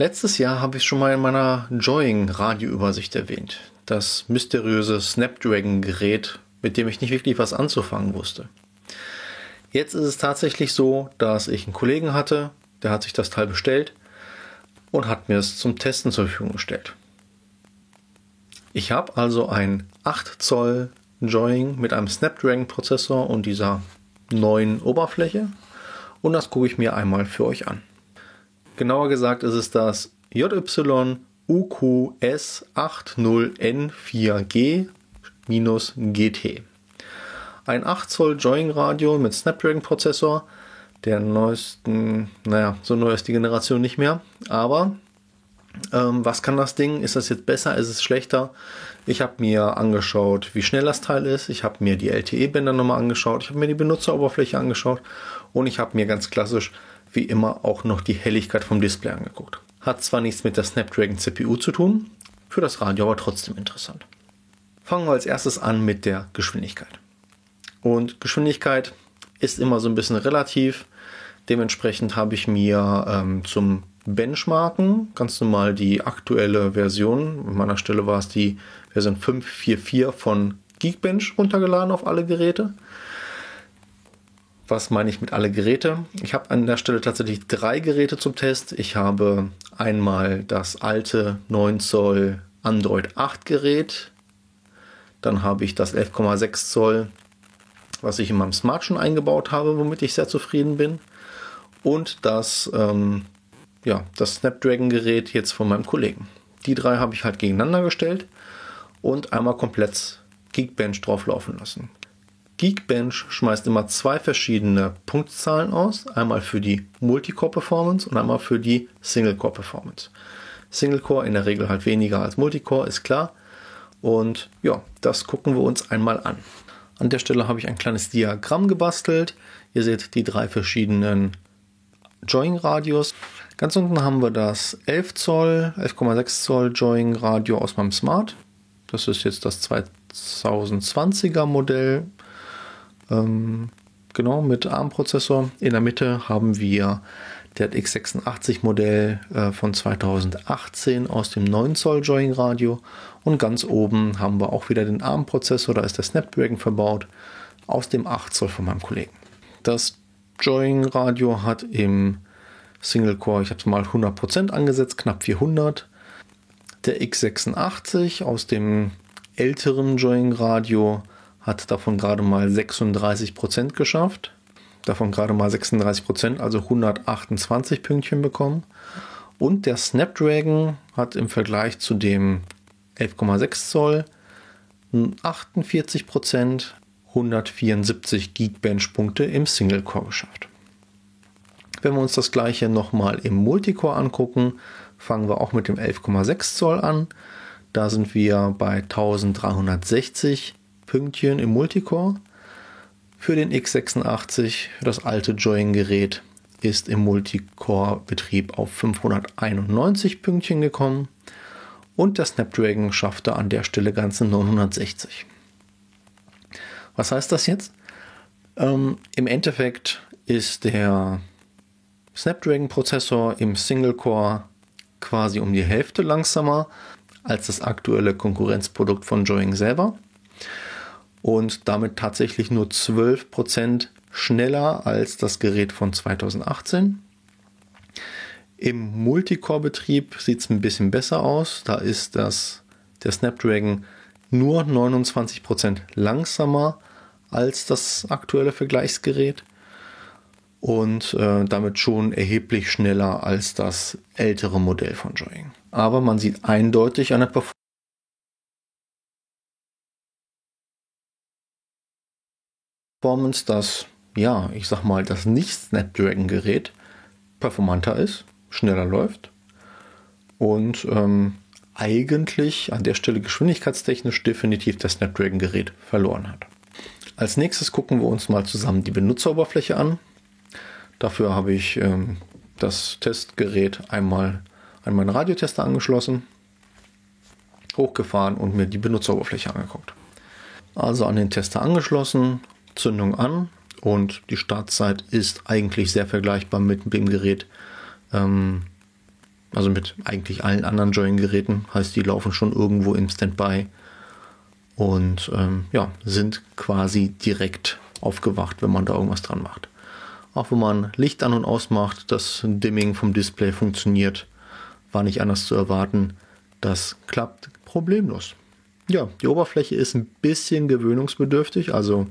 Letztes Jahr habe ich schon mal in meiner Joying-Radioübersicht erwähnt. Das mysteriöse Snapdragon-Gerät, mit dem ich nicht wirklich was anzufangen wusste. Jetzt ist es tatsächlich so, dass ich einen Kollegen hatte, der hat sich das Teil bestellt und hat mir es zum Testen zur Verfügung gestellt. Ich habe also ein 8 Zoll Joying mit einem Snapdragon-Prozessor und dieser neuen Oberfläche und das gucke ich mir einmal für euch an. Genauer gesagt ist es das JYUQS80N4G-GT. Ein 8 Zoll Joying Radio mit Snapdragon Prozessor, der neuesten, so neu ist die Generation nicht mehr, aber was kann das Ding? Ist das jetzt besser? Ist es schlechter? Ich habe mir angeschaut, wie schnell das Teil ist. Ich habe mir die LTE-Bänder nochmal angeschaut. Ich habe mir die Benutzeroberfläche angeschaut. Und ich habe mir ganz klassisch, wie immer, auch noch die Helligkeit vom Display angeguckt. Hat zwar nichts mit der Snapdragon CPU zu tun, für das Radio aber trotzdem interessant. Fangen wir als erstes an mit der Geschwindigkeit. Und Geschwindigkeit ist immer so ein bisschen relativ. Dementsprechend habe ich mir zum Benchmarken ganz normal die aktuelle Version, an meiner Stelle war es die Version 5.4.4 von Geekbench runtergeladen auf alle Geräte. Was meine ich mit alle Geräte? Ich habe an der Stelle tatsächlich 3 Geräte zum Test. Ich habe einmal das alte 9 Zoll Android 8 Gerät. Dann habe ich das 11,6 Zoll, was ich in meinem Smart schon eingebaut habe, womit ich sehr zufrieden bin. Und das Snapdragon-Gerät jetzt von meinem Kollegen. Die 3 habe ich halt gegeneinander gestellt und einmal komplett Geekbench drauflaufen lassen. Geekbench schmeißt immer 2 verschiedene Punktzahlen aus. Einmal für die Multicore-Performance und einmal für die Single-Core-Performance. Single-Core in der Regel halt weniger als Multicore, ist klar. Und ja, das gucken wir uns einmal an. An der Stelle habe ich ein kleines Diagramm gebastelt. Ihr seht die 3 verschiedenen Joying-Radios. Ganz unten haben wir das 11,6 Zoll Joying-Radio aus meinem Smart. Das ist jetzt das 2020er Modell. Mit ARM-Prozessor. In der Mitte haben wir das x86-Modell von 2018 aus dem 9 Zoll Joying-Radio. Und ganz oben haben wir auch wieder den ARM-Prozessor, da ist der Snapdragon verbaut, aus dem 8 Zoll von meinem Kollegen. Das Joying-Radio hat im Single-Core, ich habe es mal 100% angesetzt, knapp 400. Der x86 aus dem älteren Joying-Radio hat davon gerade mal 36% geschafft. Davon gerade mal 36%, also 128 Pünktchen bekommen. Und der Snapdragon hat im Vergleich zu dem 11,6 Zoll 48%, 174 Geekbench-Punkte im Single-Core geschafft. Wenn wir uns das gleiche nochmal im Multicore angucken, fangen wir auch mit dem 11,6 Zoll an. Da sind wir bei 1360 Pünktchen im Multicore. Für den x86, für das alte Joying-Gerät, ist im Multicore-Betrieb auf 591 Pünktchen gekommen. Und der Snapdragon schaffte an der Stelle ganze 960. Was heißt das jetzt? Im Endeffekt ist der Snapdragon-Prozessor im Single-Core quasi um die Hälfte langsamer als das aktuelle Konkurrenzprodukt von Joying selber und damit tatsächlich nur 12% schneller als das Gerät von 2018. Im Multicore-Betrieb sieht es ein bisschen besser aus. Da ist der Snapdragon nur 29% langsamer als das aktuelle Vergleichsgerät und damit schon erheblich schneller als das ältere Modell von Joying. Aber man sieht eindeutig an der Performance, dass, das Nicht-Snapdragon-Gerät performanter ist, schneller läuft und eigentlich an der Stelle geschwindigkeitstechnisch definitiv das Snapdragon-Gerät verloren hat. Als nächstes gucken wir uns mal zusammen die Benutzeroberfläche an. Dafür habe ich das Testgerät einmal an meinen Radiotester angeschlossen, hochgefahren und mir die Benutzeroberfläche angeguckt. Also an den Tester angeschlossen, Zündung an und die Startzeit ist eigentlich sehr vergleichbar mit dem Gerät also mit eigentlich allen anderen Join-Geräten, heißt die laufen schon irgendwo im Standby und sind quasi direkt aufgewacht, wenn man da irgendwas dran macht. Auch wenn man Licht an und aus macht, das Dimming vom Display funktioniert, war nicht anders zu erwarten. Das klappt problemlos. Ja, die Oberfläche ist ein bisschen gewöhnungsbedürftig, also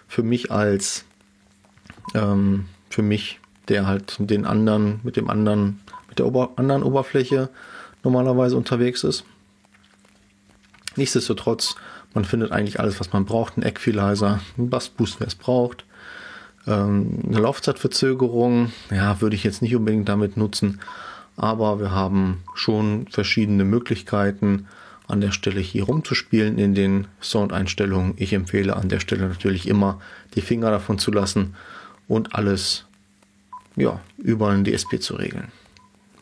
für mich der halt mit der anderen Oberfläche normalerweise unterwegs ist. Nichtsdestotrotz, man findet eigentlich alles, was man braucht. Ein Equalizer, ein Bassboost, wer es braucht. Eine Laufzeitverzögerung, ja, würde ich jetzt nicht unbedingt damit nutzen, aber wir haben schon verschiedene Möglichkeiten, an der Stelle hier rumzuspielen in den Soundeinstellungen. Ich empfehle an der Stelle natürlich immer, die Finger davon zu lassen und alles über einen DSP zu regeln.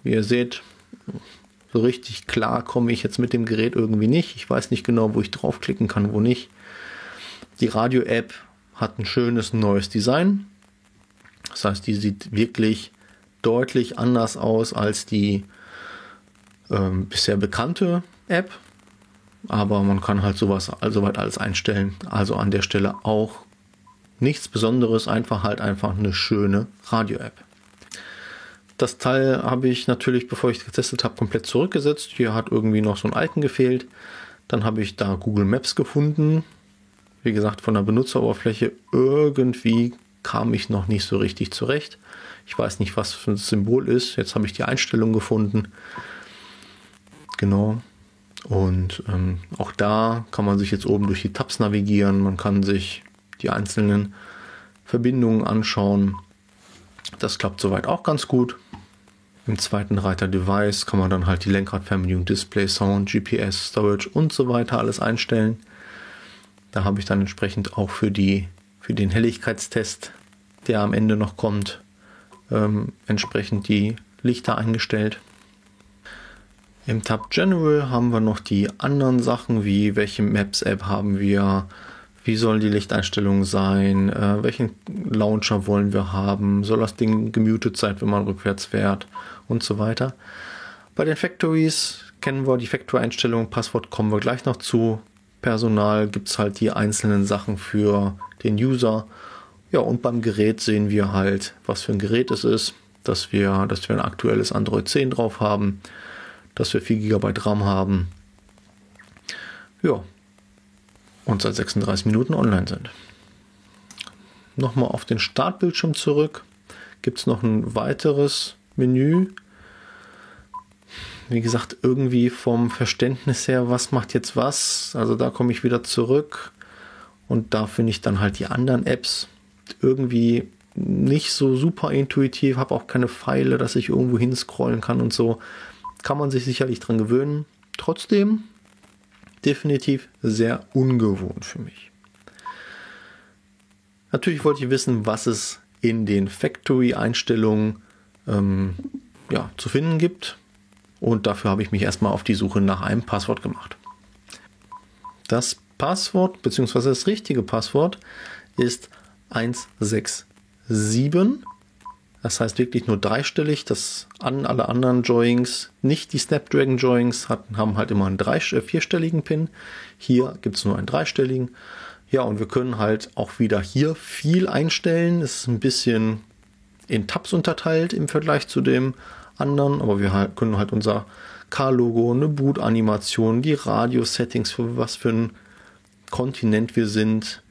Wie ihr seht, so richtig klar komme ich jetzt mit dem Gerät irgendwie nicht. Ich weiß nicht genau, wo ich draufklicken kann, wo nicht. Die Radio-App hat ein schönes neues Design. Das heißt, die sieht wirklich deutlich anders aus als die bisher bekannte App. Aber man kann halt soweit alles einstellen. Also an der Stelle auch nichts Besonderes, einfach eine schöne Radio-App. Das Teil habe ich natürlich, bevor ich getestet habe, komplett zurückgesetzt. Hier hat irgendwie noch so ein Icon gefehlt. Dann habe ich da Google Maps gefunden. Wie gesagt, von der Benutzeroberfläche irgendwie kam ich noch nicht so richtig zurecht. Ich weiß nicht, was für ein Symbol ist. Jetzt habe ich die Einstellung gefunden. Genau. Und auch da kann man sich jetzt oben durch die Tabs navigieren. Man kann sich die einzelnen Verbindungen anschauen. Das klappt soweit auch ganz gut. Im zweiten Reiter Device kann man dann halt die Lenkradfernbedienung, Display, Sound, GPS, Storage und so weiter alles einstellen. Da habe ich dann entsprechend auch für den Helligkeitstest, der am Ende noch kommt, entsprechend die Lichter eingestellt. Im Tab General haben wir noch die anderen Sachen, wie welche Maps-App haben wir, wie soll die Lichteinstellung sein, welchen Launcher wollen wir haben, soll das Ding gemutet sein, wenn man rückwärts fährt und so weiter. Bei den Factories kennen wir die Factory-Einstellung, Passwort kommen wir gleich noch zu. Personal gibt es halt die einzelnen Sachen für den User. Ja, und beim Gerät sehen wir halt, was für ein Gerät es ist, dass wir ein aktuelles Android 10 drauf haben, dass wir 4 GB RAM haben. Ja, und seit 36 Minuten online sind. Nochmal auf den Startbildschirm zurück. Gibt es noch ein weiteres Menü. Wie gesagt, irgendwie vom Verständnis her, was macht jetzt was? Also da komme ich wieder zurück und da finde ich dann halt die anderen Apps irgendwie nicht so super intuitiv. Habe auch keine Pfeile, dass ich irgendwo hinscrollen kann und so. Kann man sich sicherlich dran gewöhnen. Trotzdem definitiv sehr ungewohnt für mich. Natürlich wollte ich wissen, was es in den Factory-Einstellungen zu finden gibt. Und dafür habe ich mich erstmal auf die Suche nach einem Passwort gemacht. Das Passwort bzw. das richtige Passwort ist 167. Das heißt wirklich nur dreistellig. Alle anderen Joyings, nicht die Snapdragon Joyings, haben halt immer einen vierstelligen PIN. Hier gibt es nur einen dreistelligen. Ja, und wir können halt auch wieder hier viel einstellen. Es ist ein bisschen in Tabs unterteilt im Vergleich zu dem anderen, aber wir können halt unser Car-Logo, eine Boot-Animation, die Radio-Settings, für was für ein Kontinent wir sind.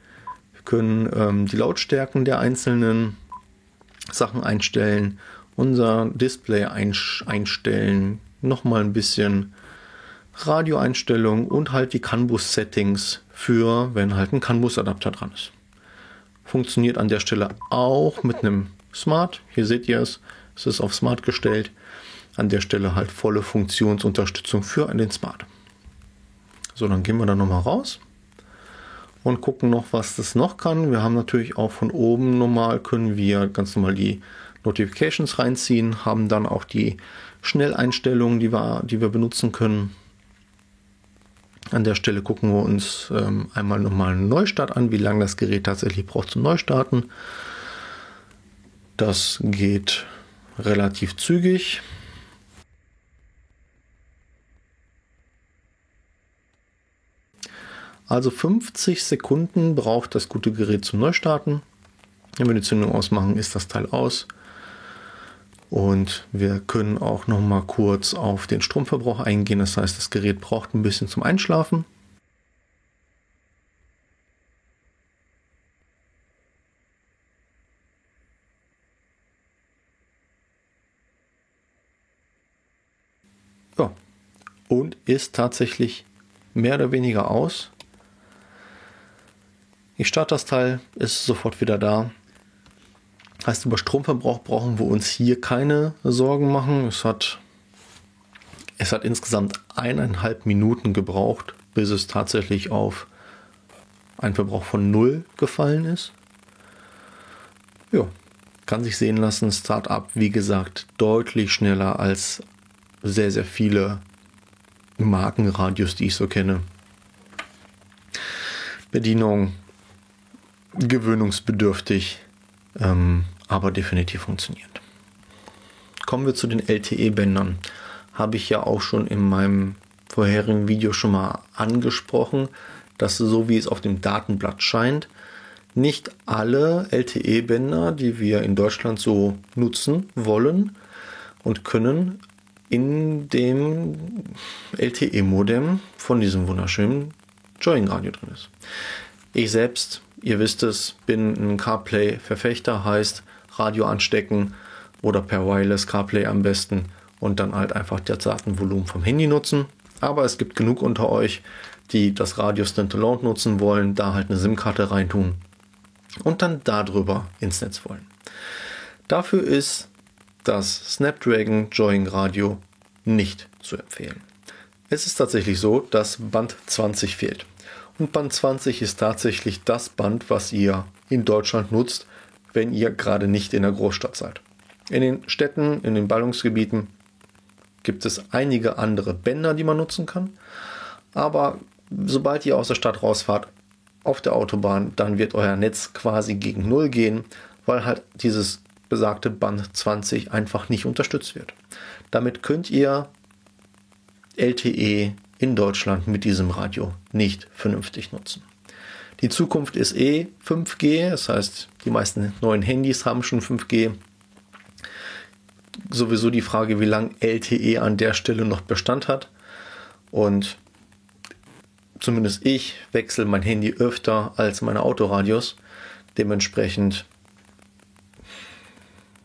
Wir können die Lautstärken der einzelnen Sachen einstellen, unser Display einstellen, nochmal ein bisschen Radioeinstellungen und halt die CAN-Bus-Settings für, wenn halt ein CAN-Bus-Adapter dran ist. Funktioniert an der Stelle auch mit einem Smart. Hier seht ihr es. Es ist auf Smart gestellt. An der Stelle halt volle Funktionsunterstützung für den Smart. So, dann gehen wir da nochmal raus und gucken noch, was das noch kann. Wir haben natürlich auch von oben können wir ganz normal die Notifications reinziehen, haben dann auch die Schnelleinstellungen, die wir benutzen können. An der Stelle gucken wir uns einmal nochmal einen Neustart an, wie lange das Gerät tatsächlich braucht zum Neustarten. Das geht relativ zügig. Also 50 Sekunden braucht das gute Gerät zum Neustarten. Wenn wir die Zündung ausmachen, ist das Teil aus. Und wir können auch noch mal kurz auf den Stromverbrauch eingehen. Das heißt, das Gerät braucht ein bisschen zum Einschlafen. Ja, und ist tatsächlich mehr oder weniger aus. Ich starte das Teil, ist sofort wieder da. Heißt, über Stromverbrauch brauchen wir uns hier keine Sorgen machen. Es hat insgesamt 1,5 Minuten gebraucht, bis es tatsächlich auf einen Verbrauch von 0 gefallen ist. Ja, kann sich sehen lassen. Start-up, wie gesagt, deutlich schneller als sehr, sehr viele Markenradios, die ich so kenne. Bedienung gewöhnungsbedürftig, aber definitiv funktioniert. Kommen wir zu den LTE-Bändern. Habe ich ja auch schon in meinem vorherigen Video schon mal angesprochen, dass so wie es auf dem Datenblatt scheint, nicht alle LTE-Bänder, die wir in Deutschland so nutzen wollen und können, in dem LTE-Modem von diesem wunderschönen Joyn-Radio drin ist. Ich selbst, ihr wisst es, bin ein CarPlay-Verfechter, heißt Radio anstecken oder per Wireless CarPlay am besten und dann halt einfach das Datenvolumen vom Handy nutzen. Aber es gibt genug unter euch, die das Radio Standalone nutzen wollen, da halt eine SIM-Karte reintun und dann darüber ins Netz wollen. Dafür ist das Snapdragon Joyn Radio nicht zu empfehlen. Es ist tatsächlich so, dass Band 20 fehlt. Und Band 20 ist tatsächlich das Band, was ihr in Deutschland nutzt, wenn ihr gerade nicht in der Großstadt seid. In den Städten, in den Ballungsgebieten gibt es einige andere Bänder, die man nutzen kann. Aber sobald ihr aus der Stadt rausfahrt, auf der Autobahn, dann wird euer Netz quasi gegen Null gehen, weil halt dieses besagte Band 20 einfach nicht unterstützt wird. Damit könnt ihr LTE in Deutschland mit diesem Radio nicht vernünftig nutzen. Die Zukunft ist 5G, das heißt, die meisten neuen Handys haben schon 5G. Sowieso die Frage, wie lange LTE an der Stelle noch Bestand hat. Und zumindest ich wechsle mein Handy öfter als meine Autoradios. Dementsprechend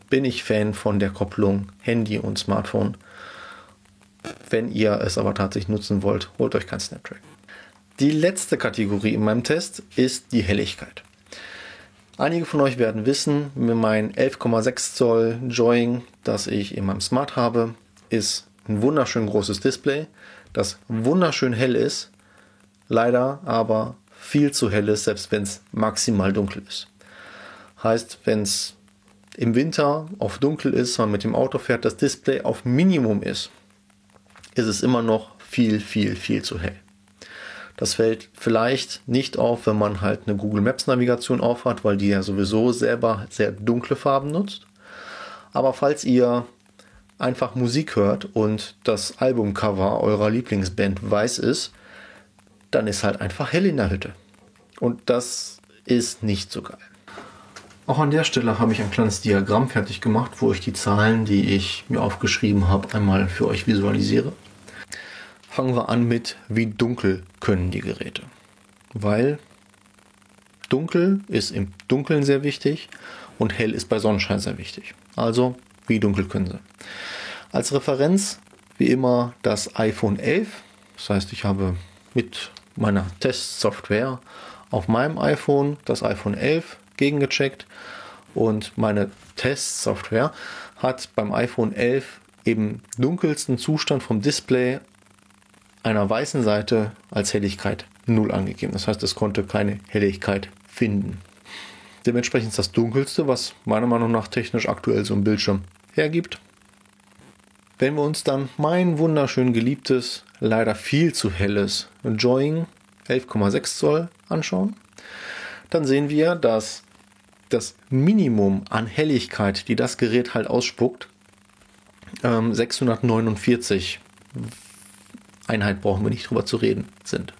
bin ich Fan von der Kopplung Handy und Smartphone. Wenn ihr es aber tatsächlich nutzen wollt, holt euch kein Snapdragon. Die letzte Kategorie in meinem Test ist die Helligkeit. Einige von euch werden wissen, mein 11,6 Zoll Joyn, das ich in meinem Smart habe, ist ein wunderschön großes Display, das wunderschön hell ist, leider aber viel zu hell ist, selbst wenn es maximal dunkel ist. Heißt, wenn es im Winter auf dunkel ist, man mit dem Auto fährt, das Display auf Minimum ist es immer noch viel, viel, viel zu hell. Das fällt vielleicht nicht auf, wenn man halt eine Google Maps Navigation aufhat, weil die ja sowieso selber sehr dunkle Farben nutzt. Aber falls ihr einfach Musik hört und das Albumcover eurer Lieblingsband weiß ist, dann ist halt einfach hell in der Hütte. Und das ist nicht so geil. Auch an der Stelle habe ich ein kleines Diagramm fertig gemacht, wo ich die Zahlen, die ich mir aufgeschrieben habe, einmal für euch visualisiere. Fangen wir an mit, wie dunkel können die Geräte. Weil dunkel ist im Dunkeln sehr wichtig und hell ist bei Sonnenschein sehr wichtig. Also, wie dunkel können sie. Als Referenz, wie immer, das iPhone 11. Das heißt, ich habe mit meiner Testsoftware auf meinem iPhone das iPhone 11 gegengecheckt und meine Testsoftware hat beim iPhone 11 im dunkelsten Zustand vom Display einer weißen Seite als Helligkeit 0 angegeben. Das heißt, es konnte keine Helligkeit finden. Dementsprechend ist das dunkelste, was meiner Meinung nach technisch aktuell so ein Bildschirm hergibt. Wenn wir uns dann mein wunderschön geliebtes, leider viel zu helles Joyn 11,6 Zoll anschauen, dann sehen wir, dass das Minimum an Helligkeit, die das Gerät halt ausspuckt, 649 Einheit brauchen wir nicht drüber zu reden, sind.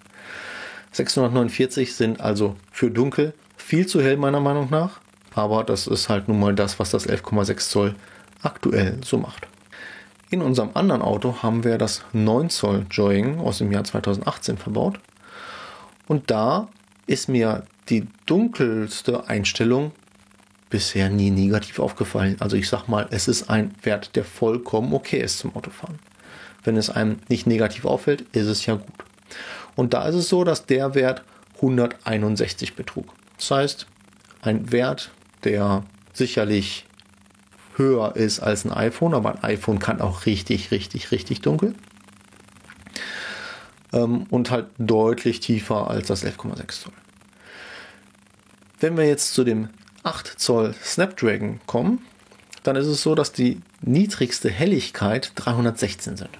649 sind also für dunkel viel zu hell meiner Meinung nach, aber das ist halt nun mal das, was das 11,6 Zoll aktuell so macht. In unserem anderen Auto haben wir das 9 Zoll Joying aus dem Jahr 2018 verbaut und da ist mir die dunkelste Einstellung bisher nie negativ aufgefallen. Also ich sag mal, es ist ein Wert, der vollkommen okay ist zum Autofahren. Wenn es einem nicht negativ auffällt, ist es ja gut. Und da ist es so, dass der Wert 161 betrug. Das heißt, ein Wert, der sicherlich höher ist als ein iPhone, aber ein iPhone kann auch richtig dunkel. Und halt deutlich tiefer als das 11,6 Zoll. Wenn wir jetzt zu dem 8 Zoll Snapdragon kommen, dann ist es so, dass die niedrigste Helligkeit 316 sind.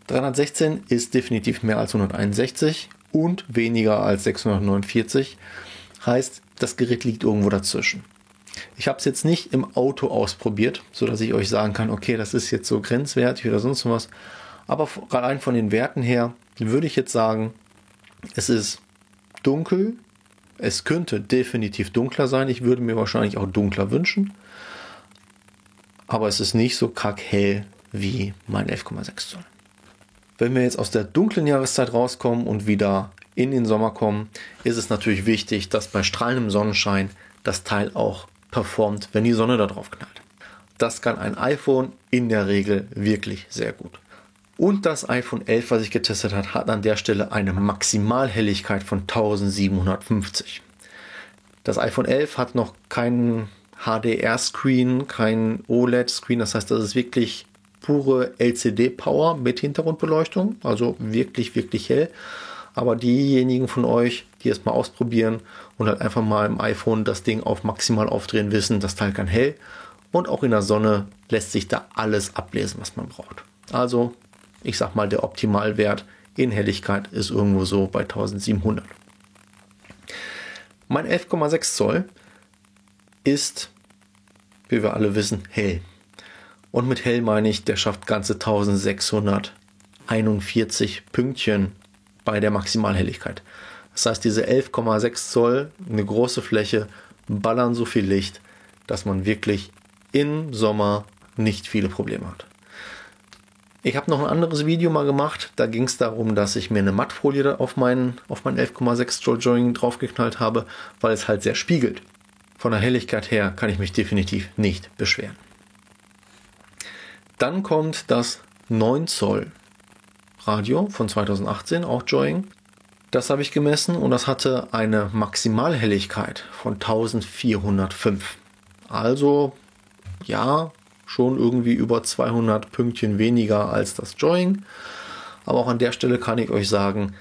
316 ist definitiv mehr als 161 und weniger als 649. Heißt, das Gerät liegt irgendwo dazwischen. Ich habe es jetzt nicht im Auto ausprobiert, sodass ich euch sagen kann, okay, das ist jetzt so grenzwertig oder sonst was. Aber rein von den Werten her würde ich jetzt sagen, es ist dunkel. Es könnte definitiv dunkler sein. Ich würde mir wahrscheinlich auch dunkler wünschen. Aber es ist nicht so kackhell wie mein 11,6 Zoll. Wenn wir jetzt aus der dunklen Jahreszeit rauskommen und wieder in den Sommer kommen, ist es natürlich wichtig, dass bei strahlendem Sonnenschein das Teil auch performt, wenn die Sonne da drauf knallt. Das kann ein iPhone in der Regel wirklich sehr gut. Und das iPhone 11, was ich getestet habe, hat an der Stelle eine Maximalhelligkeit von 1750. Das iPhone 11 hat noch keinen HDR-Screen, kein OLED-Screen. Das heißt, das ist wirklich pure LCD-Power mit Hintergrundbeleuchtung. Also wirklich hell. Aber diejenigen von euch, die es mal ausprobieren und halt einfach mal im iPhone das Ding auf maximal aufdrehen, wissen, das Teil kann hell. Und auch in der Sonne lässt sich da alles ablesen, was man braucht. Also ich sag mal, der Optimalwert in Helligkeit ist irgendwo so bei 1700. Mein 11,6 Zoll ist, wie wir alle wissen, hell. Und mit hell meine ich, der schafft ganze 1641 Pünktchen bei der Maximalhelligkeit. Das heißt, diese 11,6 Zoll, eine große Fläche, ballern so viel Licht, dass man wirklich im Sommer nicht viele Probleme hat. Ich habe noch ein anderes Video mal gemacht, da ging es darum, dass ich mir eine Mattfolie auf mein 11,6 Zoll Joying draufgeknallt habe, weil es halt sehr spiegelt. Von der Helligkeit her kann ich mich definitiv nicht beschweren. Dann kommt das 9 Zoll Radio von 2018, auch Joying. Das habe ich gemessen und das hatte eine Maximalhelligkeit von 1405. Also ja, schon irgendwie über 200 Pünktchen weniger als das Joying. Aber auch an der Stelle kann ich euch sagen,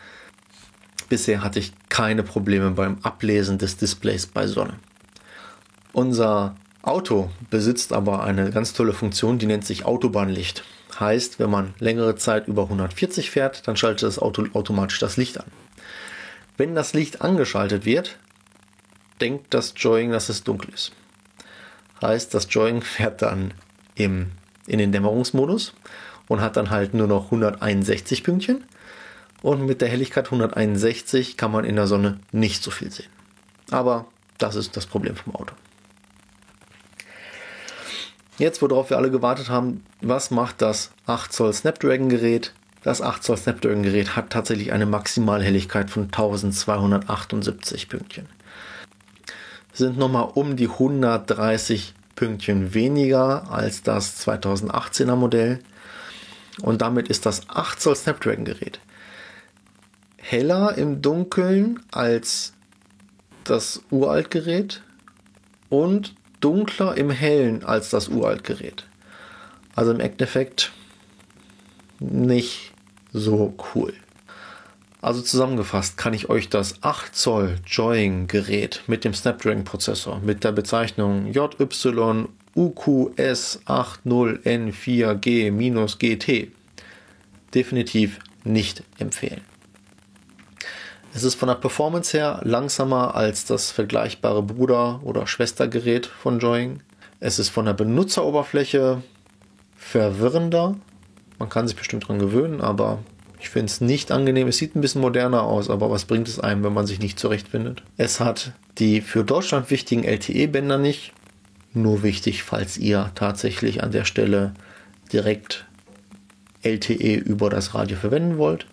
bisher hatte ich keine Probleme beim Ablesen des Displays bei Sonne. Unser Auto besitzt aber eine ganz tolle Funktion, die nennt sich Autobahnlicht. Heißt, wenn man längere Zeit über 140 fährt, dann schaltet das Auto automatisch das Licht an. Wenn das Licht angeschaltet wird, denkt das Joying, dass es dunkel ist. Heißt, das Joying fährt dann in den Dämmerungsmodus und hat dann halt nur noch 161 Pünktchen. Und mit der Helligkeit 161 kann man in der Sonne nicht so viel sehen. Aber das ist das Problem vom Auto. Jetzt, worauf wir alle gewartet haben, was macht das 8 Zoll Snapdragon Gerät? Das 8 Zoll Snapdragon Gerät hat tatsächlich eine Maximalhelligkeit von 1278 Pünktchen. Sind nochmal um die 130 Pünktchen weniger als das 2018er Modell. Und damit ist das 8 Zoll Snapdragon Gerät heller im Dunkeln als das Uralt-Gerät und dunkler im Hellen als das Uralt-Gerät. Also im Endeffekt nicht so cool. Also zusammengefasst kann ich euch das 8 Zoll Joying Gerät mit dem Snapdragon Prozessor mit der Bezeichnung JYUQS80N4G-GT definitiv nicht empfehlen. Es ist von der Performance her langsamer als das vergleichbare Bruder- oder Schwestergerät von Joying. Es ist von der Benutzeroberfläche verwirrender. Man kann sich bestimmt daran gewöhnen, aber Ich finde es nicht angenehm. Es sieht ein bisschen moderner aus, aber was bringt es einem, wenn man sich nicht zurechtfindet? Es hat die für Deutschland wichtigen LTE-Bänder nicht. Nur wichtig, falls ihr tatsächlich an der Stelle direkt LTE über das Radio verwenden wollt.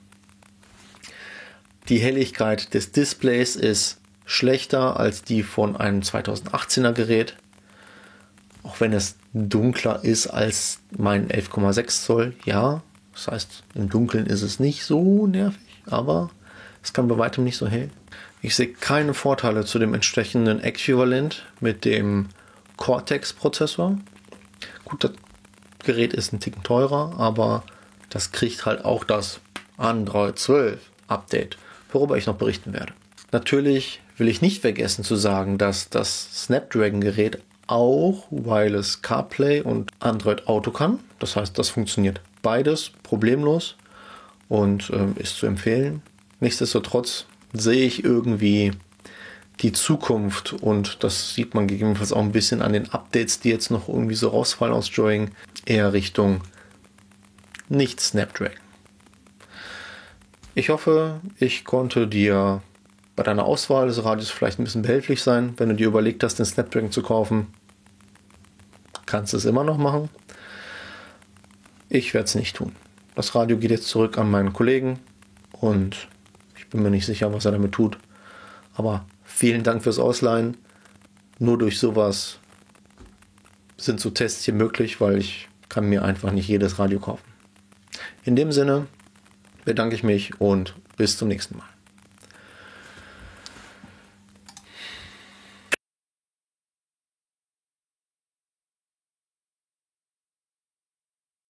Die Helligkeit des Displays ist schlechter als die von einem 2018er Gerät. Auch wenn es dunkler ist als mein 11,6 Zoll. Ja, das heißt, im Dunkeln ist es nicht so nervig, aber es kann bei weitem nicht so hell. Ich sehe keine Vorteile zu dem entsprechenden Äquivalent mit dem Cortex-Prozessor. Gut, das Gerät ist ein Ticken teurer, aber das kriegt halt auch das Android 12 Update, worüber ich noch berichten werde. Natürlich will ich nicht vergessen zu sagen, dass das Snapdragon-Gerät auch Wireless CarPlay und Android Auto kann. Das heißt, das funktioniert beides problemlos und ist zu empfehlen. Nichtsdestotrotz sehe ich irgendwie die Zukunft, und das sieht man gegebenenfalls auch ein bisschen an den Updates, die jetzt noch irgendwie so rausfallen aus Joying, eher Richtung nicht Snapdragon. Ich hoffe, ich konnte dir bei deiner Auswahl des Radios vielleicht ein bisschen behilflich sein. Wenn du dir überlegt hast, den Snapdragon zu kaufen, kannst du es immer noch machen. Ich werde es nicht tun. Das Radio geht jetzt zurück an meinen Kollegen und ich bin mir nicht sicher, was er damit tut. Aber vielen Dank fürs Ausleihen. Nur durch sowas sind so Tests hier möglich, weil ich kann mir einfach nicht jedes Radio kaufen. In dem Sinne bedanke ich mich und bis zum nächsten Mal.